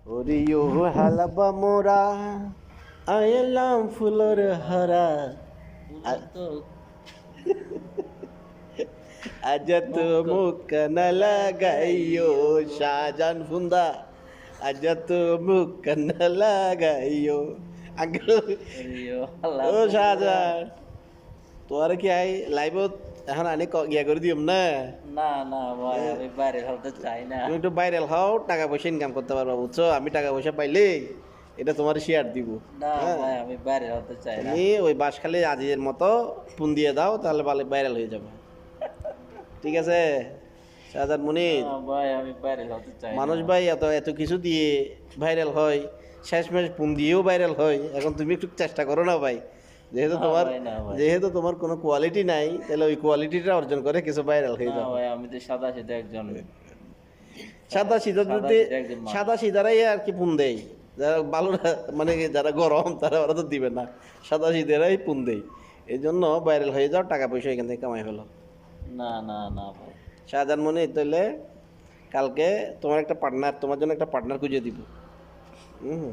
Oreo Halaba মোরা আইলাম floor হারা তো আজ তো মুখ না লাগাইও শাহজান ফুন্দা আজ তো মুখ না লাগাইও আঙ্কেল ও শাহজান তোর কি আই লাইভত এখন আনি ইয়া করে দিম না না না ভাই আমি বাইরে হতে চাই না। তুমি একটু ভাইরাল হও টাকা পয়সা ইনকাম করতে পারবা বুঝছো আমি টাকা পয়সা পাইলে এটা তোমার শেয়ার দিব না হ্যাঁ ভাই আমি বাইরে হতে চাই না। তুমি ওই বাঁশখালী আজিজের মতো ফোন দিয়ে দাও তাহলে ভাইরাল হয়ে যাবে ঠিক আছে শাহজাদ মুনির না ভাই আমি বাইরে হতে চাই না। মানুষ ভাই এত এত কিছু দিয়ে ভাইরাল হয় শেষমেশ ফোন দিয়েও ভাইরাল হয় এখন তুমি একটু চেষ্টা করো না ভাই যেহেতু না তোমার ভাই, না ভাই। যেহেতু তোমার কোনো কোয়ালিটি নাই তাহলে ওই কোয়ালিটিটা অর্জন করে কিছু ভাইরাল হয়ে না যাবে ভাই আমি তো সাদা সিধা একজন। সাদা সিধা সাদা সিধা একজন মানুষ। সাদা সিধারাই আর কি ফোন দেয় যারা ভালো না মানে যারা গরম তারা ওরা তো দিবে না সাদা সিধারাই ফোন দেয় এই জন্য ভাইরাল হয়ে যাও টাকা পয়সা এখান থেকে কামাই ফেলো না না না ভাই শাহজাহান মনে তাহলে কালকে তোমার জন্য একটা পার্টনার খুঁজে দিব হুম